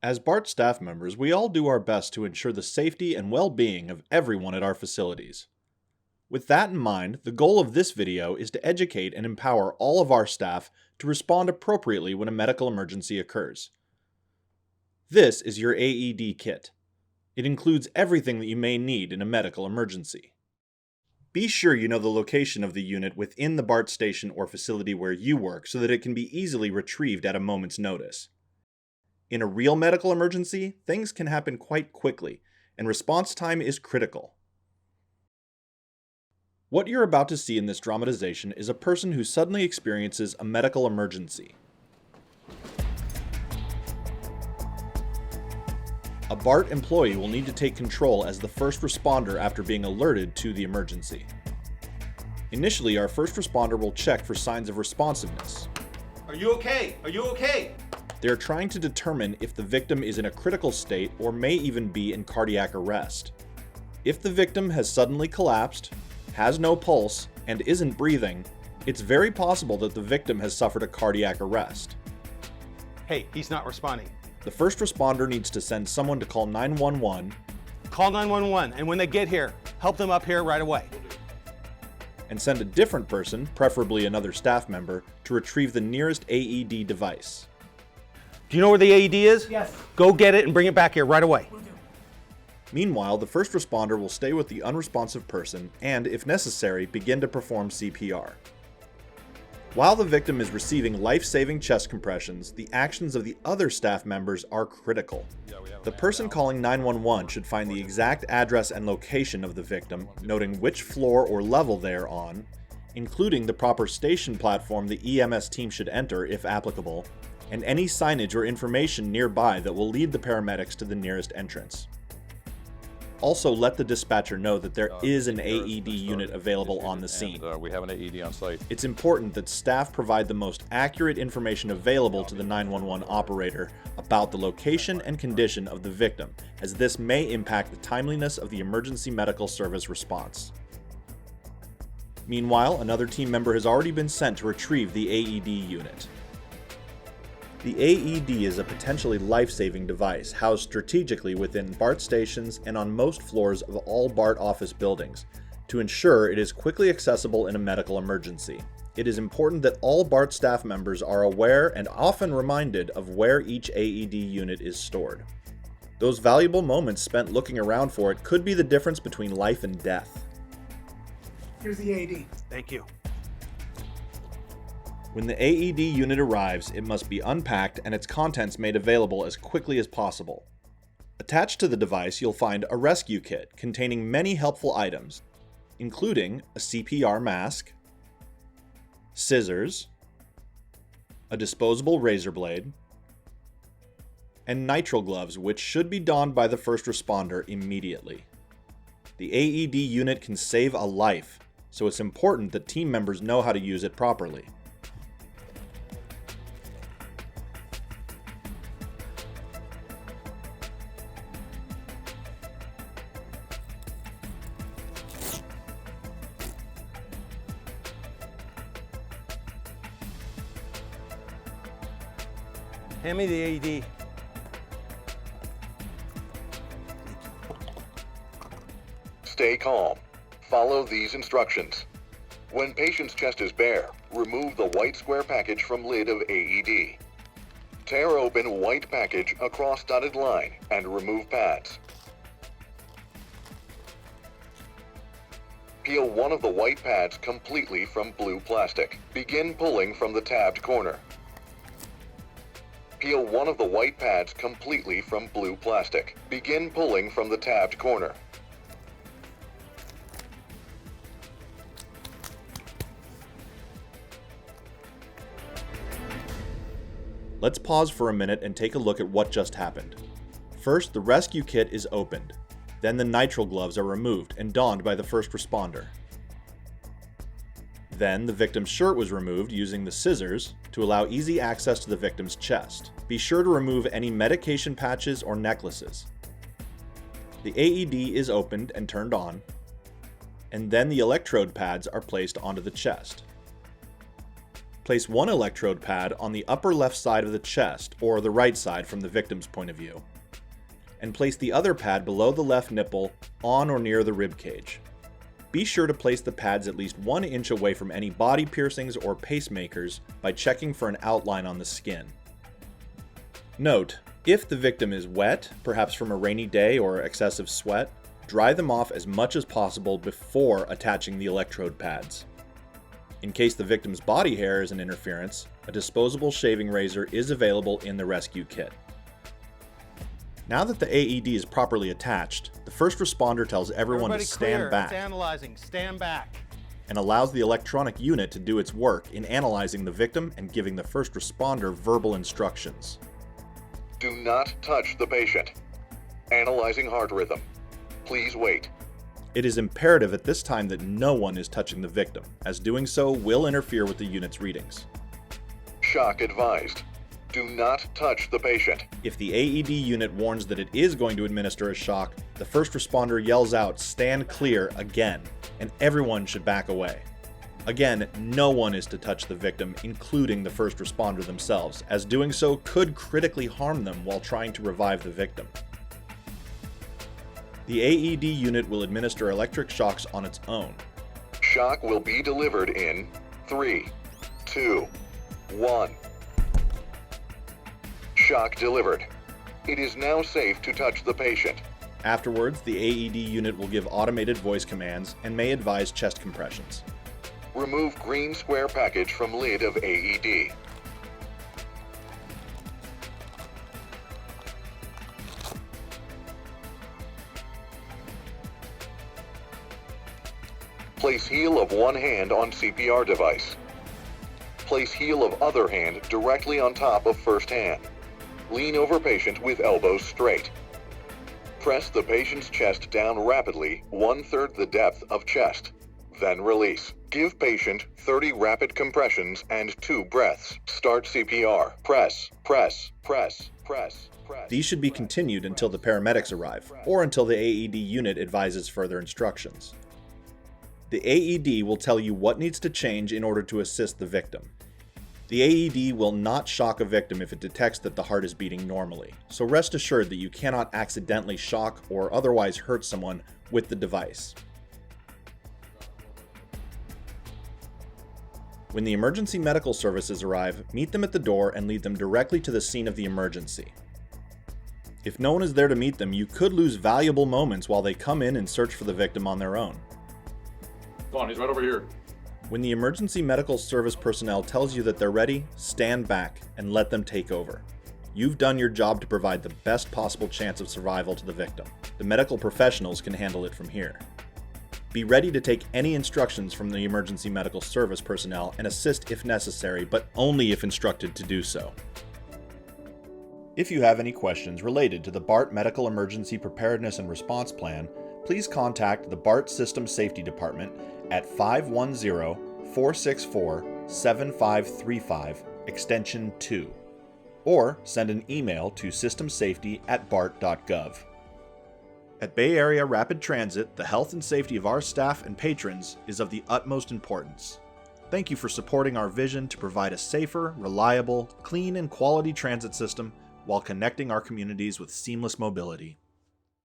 As BART staff members, we all do our best to ensure the safety and well-being of everyone at our facilities. With that in mind, the goal of this video is to educate and empower all of our staff to respond appropriately when a medical emergency occurs. This is your AED kit. It includes everything that you may need in a medical emergency. Be sure you know the location of the unit within the BART station or facility where you work so that it can be easily retrieved at a moment's notice. In a real medical emergency, things can happen quite quickly, and response time is critical. What you're about to see in this dramatization is a person who suddenly experiences a medical emergency. A BART employee will need to take control as the first responder after being alerted to the emergency. Initially, our first responder will check for signs of responsiveness. Are you okay? Are you okay? They are trying to determine if the victim is in a critical state or may even be in cardiac arrest. If the victim has suddenly collapsed, has no pulse, and isn't breathing, it's very possible that the victim has suffered a cardiac arrest. Hey, he's not responding. The first responder needs to send someone to call 911. Call 911, and when they get here, help them up here right away. And send a different person, preferably another staff member, to retrieve the nearest AED device. Do you know where the AED is? Yes. Go get it and bring it back here right away. Meanwhile, the first responder will stay with the unresponsive person and, if necessary, begin to perform CPR. While the victim is receiving life-saving chest compressions, the actions of the other staff members are critical. The person calling 911 should find the exact address and location of the victim, noting which floor or level they are on, including the proper station platform the EMS team should enter if applicable, and any signage or information nearby that will lead the paramedics to the nearest entrance. Also, let the dispatcher know that there is an AED unit available on the scene. We have an AED on site. It's important that staff provide the most accurate information available to the 911 operator about the location and condition of the victim, as this may impact the timeliness of the emergency medical service response. Meanwhile, another team member has already been sent to retrieve the AED unit. The AED is a potentially life-saving device housed strategically within BART stations and on most floors of all BART office buildings to ensure it is quickly accessible in a medical emergency. It is important that all BART staff members are aware and often reminded of where each AED unit is stored. Those valuable moments spent looking around for it could be the difference between life and death. Here's the AED. Thank you. When the AED unit arrives, it must be unpacked and its contents made available as quickly as possible. Attached to the device, you'll find a rescue kit containing many helpful items, including a CPR mask, scissors, a disposable razor blade, and nitrile gloves, which should be donned by the first responder immediately. The AED unit can save a life, so it's important that team members know how to use it properly. Hand me the AED. Stay calm. Follow these instructions. When patient's chest is bare, remove the white square package from lid of AED. Tear open white package across dotted line and remove pads. Peel one of the white pads completely from blue plastic. Begin pulling from the tabbed corner. Peel one of the white pads completely from blue plastic. Begin pulling from the tabbed corner. Let's pause for a minute and take a look at what just happened. First, the rescue kit is opened. Then the nitrile gloves are removed and donned by the first responder. Then the victim's shirt was removed using the scissors to allow easy access to the victim's chest. Be sure to remove any medication patches or necklaces. The AED is opened and turned on, and then the electrode pads are placed onto the chest. Place one electrode pad on the upper left side of the chest, or the right side from the victim's point of view, and place the other pad below the left nipple on or near the rib cage. Be sure to place the pads at least 1 inch away from any body piercings or pacemakers by checking for an outline on the skin. Note, if the victim is wet, perhaps from a rainy day or excessive sweat, dry them off as much as possible before attaching the electrode pads. In case the victim's body hair is an interference, a disposable shaving razor is available in the rescue kit. Now that the AED is properly attached, the first responder tells everyone to stand back. It's analyzing. Stand back. And allows the electronic unit to do its work in analyzing the victim and giving the first responder verbal instructions. Do not touch the patient. Analyzing heart rhythm. Please wait. It is imperative at this time that no one is touching the victim, as doing so will interfere with the unit's readings. Shock advised. Do not touch the patient. If the AED unit warns that it is going to administer a shock, the first responder yells out, "Stand clear," again, and everyone should back away. Again, no one is to touch the victim, including the first responder themselves, as doing so could critically harm them while trying to revive the victim. The AED unit will administer electric shocks on its own. Shock will be delivered in 3, 2, 1. Shock delivered. It is now safe to touch the patient. Afterwards, the AED unit will give automated voice commands and may advise chest compressions. Remove green square package from lid of AED. Place heel of one hand on CPR device. Place heel of other hand directly on top of first hand. Lean over patient with elbows straight. Press the patient's chest down rapidly, 1/3 the depth of chest. Then release. Give patient 30 rapid compressions and 2 breaths. Start CPR. Press, press, press, press, press. These should be continued until the paramedics arrive, or until the AED unit advises further instructions. The AED will tell you what needs to change in order to assist the victim. The AED will not shock a victim if it detects that the heart is beating normally, so rest assured that you cannot accidentally shock or otherwise hurt someone with the device. When the emergency medical services arrive, meet them at the door and lead them directly to the scene of the emergency. If no one is there to meet them, you could lose valuable moments while they come in and search for the victim on their own. Come on, he's right over here. When the emergency medical service personnel tells you that they're ready, stand back and let them take over. You've done your job to provide the best possible chance of survival to the victim. The medical professionals can handle it from here. Be ready to take any instructions from the emergency medical service personnel and assist if necessary, but only if instructed to do so. If you have any questions related to the BART Medical Emergency Preparedness and Response Plan, please contact the BART System Safety Department at 510-464-7535, extension 2, or send an email to systemsafety@bart.gov. At Bay Area Rapid Transit, the health and safety of our staff and patrons is of the utmost importance. Thank you for supporting our vision to provide a safer, reliable, clean, and quality transit system while connecting our communities with seamless mobility.